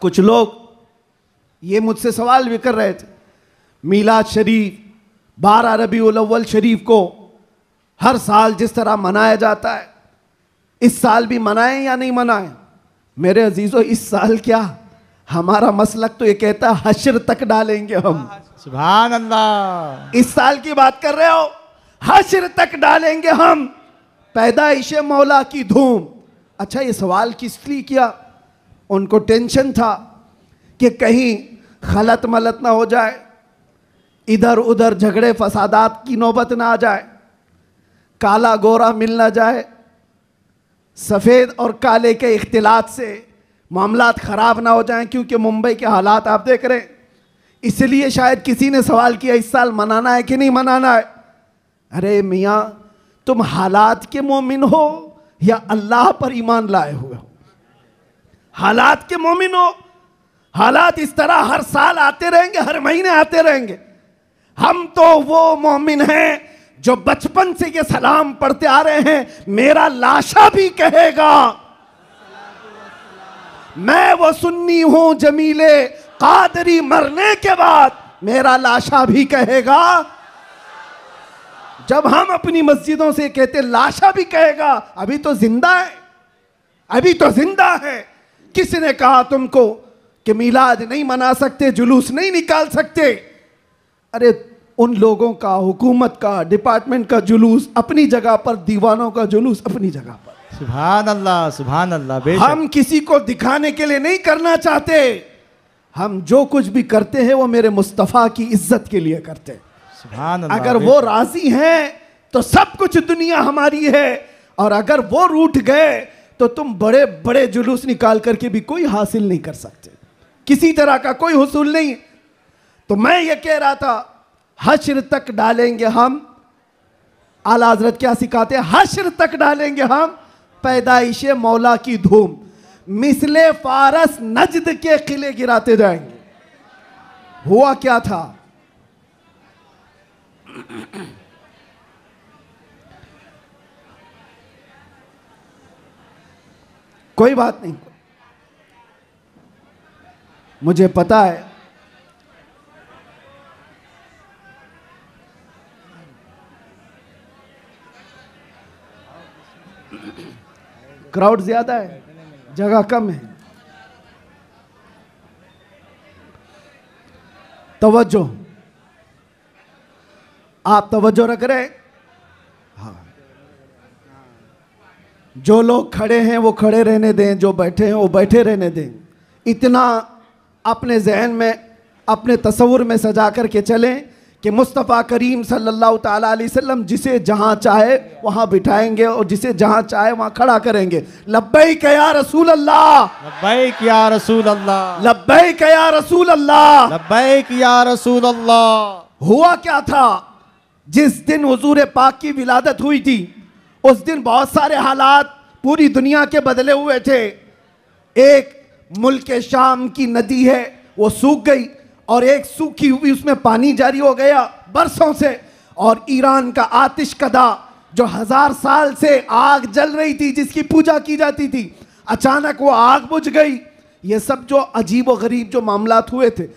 कुछ लोग ये मुझसे सवाल भी कर रहे थे, मीलाद शरीफ 12 रबीउल अव्वल शरीफ को हर साल जिस तरह मनाया जाता है, इस साल भी मनाएं या नहीं मनाएं? मेरे अजीजों, इस साल क्या, हमारा मसलक तो ये कहता है हश्र तक डालेंगे हम। सुभान अल्लाह। इस साल की बात कर रहे हो, हश्र तक डालेंगे हम, पैदाइश मौला की धूम। अच्छा, ये सवाल किस लिए किया? उनको टेंशन था कि कहीं खलत मलत ना हो जाए, इधर उधर झगड़े फसादात की नौबत ना आ जाए, काला गोरा मिल ना जाए, सफ़ेद और काले के इख्तिलात से मामलात ख़राब ना हो जाएं, क्योंकि मुंबई के हालात आप देख रहे हैं। इसलिए शायद किसी ने सवाल किया इस साल मनाना है कि नहीं मनाना है। अरे मियाँ, तुम हालात के मोमिन हो या अल्लाह पर ईमान लाए हुए हो? हालात के मोमिन हो। हालात इस तरह हर साल आते रहेंगे, हर महीने आते रहेंगे। हम तो वो मोमिन हैं जो बचपन से ये सलाम पढ़ते आ रहे हैं, मेरा लाशा भी कहेगा मैं वो सुन्नी हूं जमीले कादरी, मरने के बाद मेरा लाशा भी कहेगा। जब हम अपनी मस्जिदों से कहते लाशा भी कहेगा, अभी तो जिंदा है, अभी तो जिंदा है। किसने कहा तुमको कि मीलाद नहीं मना सकते, जुलूस नहीं निकाल सकते? अरे उन लोगों का, हुकूमत का, डिपार्टमेंट का जुलूस अपनी जगह पर, दीवानों का जुलूस अपनी जगह पर। सुभान अल्लाह, सुभान अल्लाह। हम किसी को दिखाने के लिए नहीं करना चाहते। हम जो कुछ भी करते हैं वो मेरे मुस्तफ़ा की इज्जत के लिए करते हैं। सुभान अल्लाह। अगर वो राजी हैं तो सब कुछ दुनिया हमारी है, और अगर वो रूठ गए तो तुम बड़े बड़े जुलूस निकाल करके भी कोई हासिल नहीं कर सकते, किसी तरह का कोई हुसूल नहीं। तो मैं ये कह रहा था, हश्र तक डालेंगे हम। आला हजरत क्या सिखाते हैं? हश्र तक डालेंगे हम पैदाइश मौला की धूम, मिसले फारस नजद के किले गिराते जाएंगे। हुआ क्या था? कोई बात नहीं, मुझे पता है क्राउड ज्यादा है, जगह कम है। तवज्जो, आप तवज्जो रख रहे हैं? हाँ। जो लोग खड़े हैं वो खड़े रहने दें, जो बैठे हैं वो बैठे रहने दें। इतना अपने जहन में, अपने तसव्वुर में सजा करके चलें कि मुस्तफ़ा करीम सल्लल्लाहु ताला अलैहि वसल्लम जिसे जहाँ चाहे वहाँ बिठाएंगे और जिसे जहाँ चाहे वहाँ खड़ा करेंगे। लब्बैक या रसूल अल्लाह, लब्बैक या रसूल अल्लाह, लब्बैक या रसूल अल्लाह, लब्बैक या रसूल अल्लाह। हुआ क्या था? जिस दिन हुजूर पाक की विलादत हुई थी, उस दिन बहुत सारे हालात पूरी दुनिया के बदले हुए थे। एक मुल्क शाम की नदी है वो सूख गई, और एक सूखी हुई उसमें पानी जारी हो गया बरसों से। और ईरान का आतिश कदा जो 1000 साल से आग जल रही थी, जिसकी पूजा की जाती थी, अचानक वो आग बुझ गई। ये सब जो अजीब व गरीब जो मामलात हुए थे,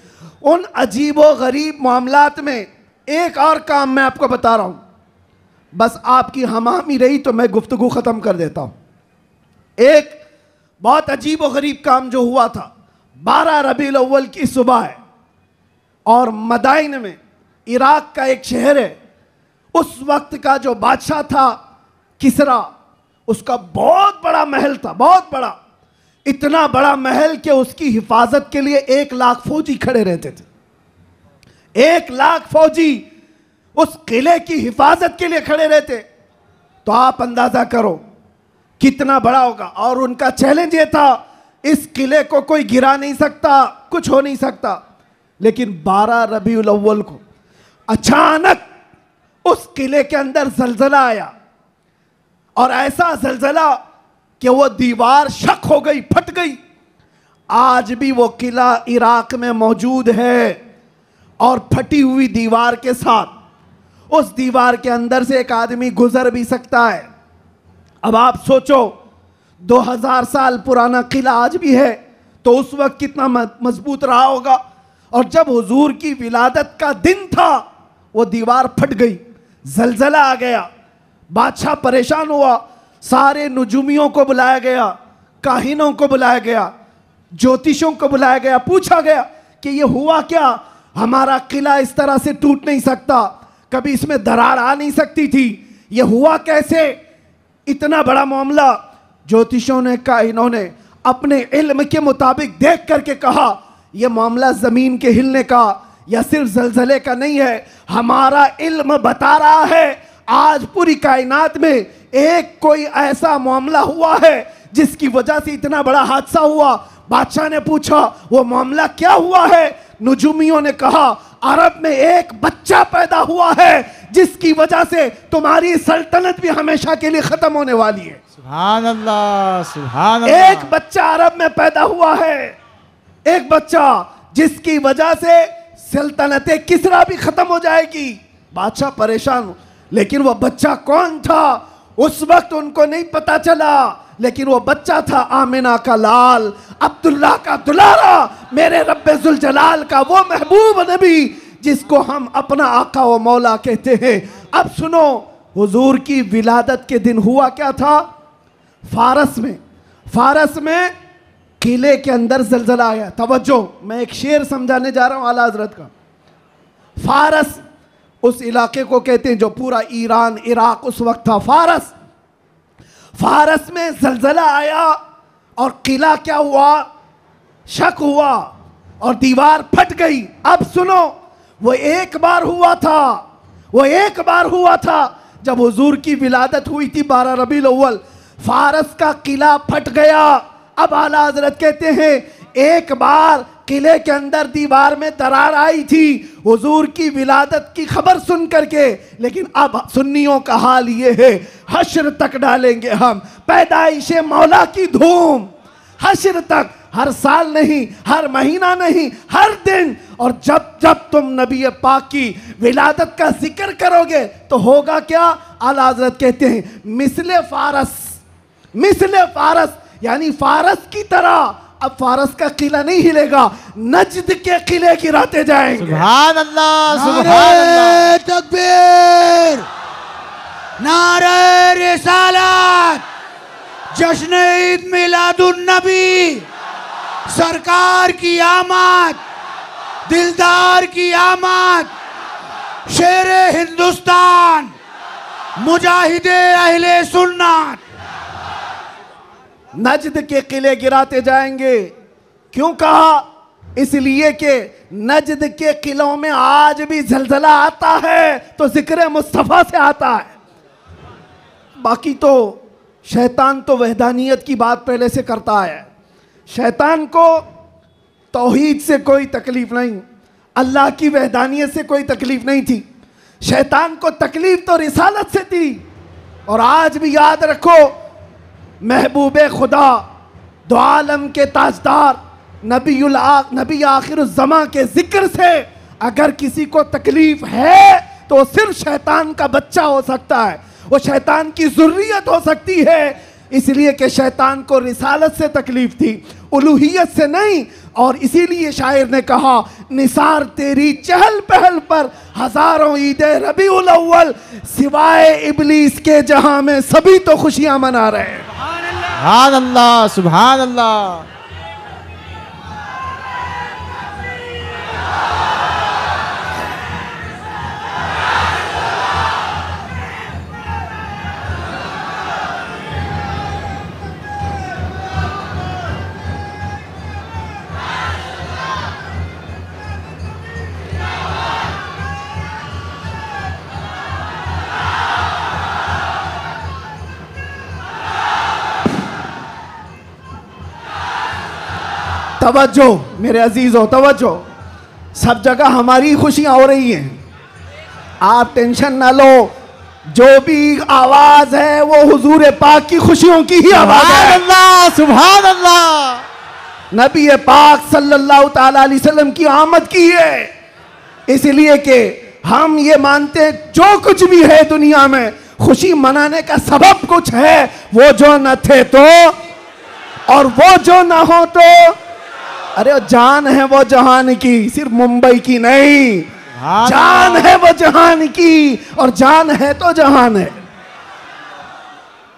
उन अजीब व गरीब मामलात में एक और काम मैं आपको बता रहा हूँ, बस आपकी हमामी रही तो मैं गुफ्तगू ख़त्म कर देता हूँ। एक बहुत अजीब व गरीब काम जो हुआ था, 12 रबीउल अव्वल की सुबह है, और मदाइन में, इराक का एक शहर है, उस वक्त का जो बादशाह था किसरा, उसका बहुत बड़ा महल था, बहुत बड़ा। इतना बड़ा महल कि उसकी हिफाजत के लिए 1 लाख फौजी खड़े रहते थे। 1 लाख फौजी उस किले की हिफाजत के लिए खड़े रहते। तो आप अंदाजा करो कितना बड़ा होगा। और उनका चैलेंज ये था, इस किले को कोई गिरा नहीं सकता, कुछ हो नहीं सकता। लेकिन 12 रबीउल अव्वल को अचानक उस किले के अंदर जलजला आया, और ऐसा जलजला कि वो दीवार शक हो गई, फट गई। आज भी वो किला इराक में मौजूद है, और फटी हुई दीवार के साथ उस दीवार के अंदर से एक आदमी गुजर भी सकता है। अब आप सोचो, 2000 साल पुराना किला आज भी है, तो उस वक्त कितना मजबूत रहा होगा। और जब हुजूर की विलादत का दिन था, वो दीवार फट गई, जलजला आ गया, बादशाह परेशान हुआ, सारे नुजुमियों को बुलाया गया, काहिनों को बुलाया गया, ज्योतिषों को बुलाया गया, पूछा गया कि ये हुआ क्या, हमारा किला इस तरह से टूट नहीं सकता, कभी इसमें दरार आ नहीं सकती थी, ये हुआ कैसे, इतना बड़ा मामला। ज्योतिषों ने, काहिनों ने अपने इल्म के मुताबिक देख करके कहा यह मामला जमीन के हिलने का या सिर्फ जलजले का नहीं है, हमारा इल्म बता रहा है आज पूरी कायनात में एक कोई ऐसा मामला हुआ है जिसकी वजह से इतना बड़ा हादसा हुआ। बादशाह ने पूछा वो मामला क्या हुआ है? नुजुमियों ने कहा अरब में एक बच्चा पैदा हुआ है जिसकी वजह से तुम्हारी सल्तनत भी हमेशा के लिए खत्म होने वाली है। सुभान अल्लाह, सुभान अल्लाह। एक बच्चा अरब में पैदा हुआ है, एक बच्चा जिसकी वजह से सल्तनत किसरा भी खत्म हो जाएगी। बादशाह परेशान, लेकिन वो बच्चा कौन था उस वक्त उनको नहीं पता चला, लेकिन वो बच्चा था आमिना का लाल, अब्दुल्ला का दुलारा, मेरे रब्बे जुल जलाल का वो महबूब नबी जिसको हम अपना आका व मौला कहते हैं। अब सुनो, हुजूर की विलादत के दिन हुआ क्या था? फारस में किले के अंदर जलजला आया। तवज्जो, मैं एक शेर समझाने जा रहा हूं आला हजरत का। फारस उस इलाके को कहते हैं जो पूरा ईरान इराक उस वक्त था। फारस में जलजला आया और किला क्या हुआ, शक हुआ और दीवार फट गई। अब सुनो, वो एक बार हुआ था जब हुजूर की विलादत हुई थी 12 रबीउल अव्वल, फारस का किला फट गया। अब आला हजरत कहते हैं एक बार किले के अंदर दीवार में दरार आई थी हुजूर की विलादत की खबर सुन करके, लेकिन अब सुन्नियों का हाल ये है हश्र तक डालेंगे हम पैदाइश मौला की धूम, हश्र तक, हर साल नहीं, हर महीना नहीं, हर दिन। और जब जब तुम नबी पाक की विलादत का जिक्र करोगे तो होगा क्या? आला हजरत कहते हैं मिसले फारस यानी फारस की तरह अब फारस का किला नहीं हिलेगा, नजद के किले गिराते जाएंगे। सुभान अल्लाह, सुभान अल्लाह। तकबीर, नारे रिसालत, जश्न ईद मिलादुन नबी, सरकार की आमद, दिलदार की आमद, शेर हिंदुस्तान, मुजाहिदे अहले सुन्नत। नजद के किले गिराते जाएंगे। क्यों कहा? इसलिए कि नजद के किलों में आज भी जलजला आता है तो जिक्र मुस्तफ़ा से आता है। बाकी तो शैतान तो वहदानियत की बात पहले से करता है, शैतान को तौहीद से कोई तकलीफ नहीं, अल्लाह की वहदानियत से कोई तकलीफ नहीं थी। शैतान को तकलीफ तो रिसालत से थी। और आज भी याद रखो, महबूबे खुदा, दो आलम के ताजदार, नबी आखिरुज़्ज़मा के जिक्र से अगर किसी को तकलीफ है तो सिर्फ शैतान का बच्चा हो सकता है, वो शैतान की ज़ुर्रियत हो सकती है। इसलिए कि शैतान को रिसालत से तकलीफ थी, उलूहियत से नहीं। और इसीलिए शायर ने कहा निसार तेरी चहल पहल पर हजारों ईदे रबीउल अव्वल, सिवाय इबलीस के जहां में सभी तो खुशियां मना रहे हैं। सुभान अल्लाह, सुभान अल्लाह। तवज्जो मेरे अजीजों, तवज्जो, सब जगह हमारी खुशियां हो रही हैं, आप टेंशन ना लो। जो भी आवाज है वो हुजूर पाक की खुशियों की ही आवाज है। अल्लाह, सुभान अल्लाह। नबी पाक सल्लल्लाहु ताला अलैहि वसल्लम की आमद की है, इसलिए कि हम ये मानते हैं जो कुछ भी है दुनिया में खुशी मनाने का सबब कुछ है, वो जो न थे तो और वो जो ना हो तो अरे जान है वो जहान की, सिर्फ मुंबई की नहीं, हाँ जान है वो जहान की, और जान है तो जहान है।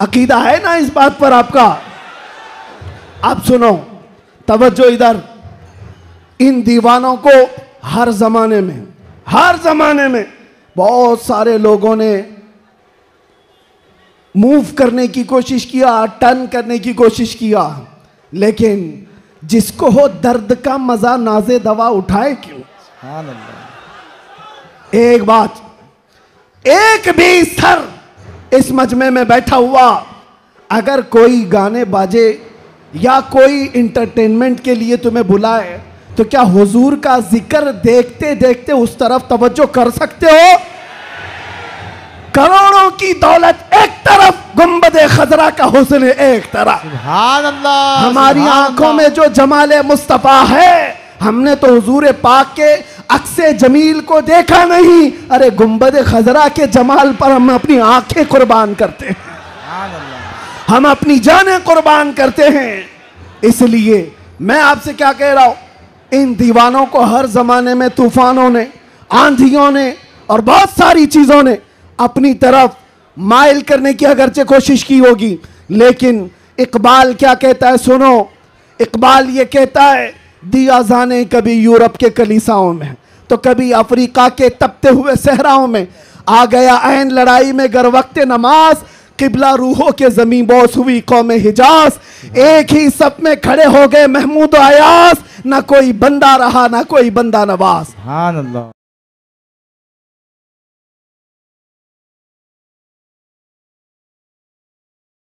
अकीदा है ना इस बात पर आपका? आप सुनो, तवज्जो इधर। इन दीवानों को हर जमाने में बहुत सारे लोगों ने मूव करने की कोशिश किया, टर्न करने की कोशिश किया, लेकिन जिसको हो दर्द का मजा नाज़े दवा उठाए क्यों? सुभान अल्लाह। एक बात, एक भी सर इस मजमे में बैठा हुआ अगर कोई गाने बाजे या कोई इंटरटेनमेंट के लिए तुम्हें बुलाए, तो क्या हुजूर का जिक्र देखते देखते उस तरफ तवज्जो कर सकते हो? करोड़ों की दौलत एक तरफ, गुंबदे खजरा का हुस्न एक तरफ। सुभान अल्लाह। हमारी सुभान आंखों अल्लाह। में जो जमाले मुस्तफा है, हमने तो हुजूर पाक के अक्से जमील को देखा नहीं, अरे गुंबदे खजरा के जमाल पर हम अपनी आंखें कुर्बान करते हैं, सुभान अल्लाह। हम अपनी जानें कुर्बान करते हैं। इसलिए मैं आपसे क्या कह रहा हूं, इन दीवानों को हर जमाने में तूफानों ने, आंधियों ने और बहुत सारी चीजों ने अपनी तरफ माइल करने की अगरचे कोशिश की होगी, लेकिन इकबाल क्या कहता है सुनो। इकबाल ये कहता है, दिया जाने कभी यूरोप के कलीसाओं में, तो कभी अफ्रीका के तपते हुए सहराओं में, आ गया ऐन लड़ाई में गर वक्त नमाज, किबला रूहों के जमीन बोस हुई कौम हिजाज। एक ही सब में खड़े हो गए महमूद अयास, ना कोई बंदा रहा ना कोई बंदा नवाज। सुभान अल्लाह।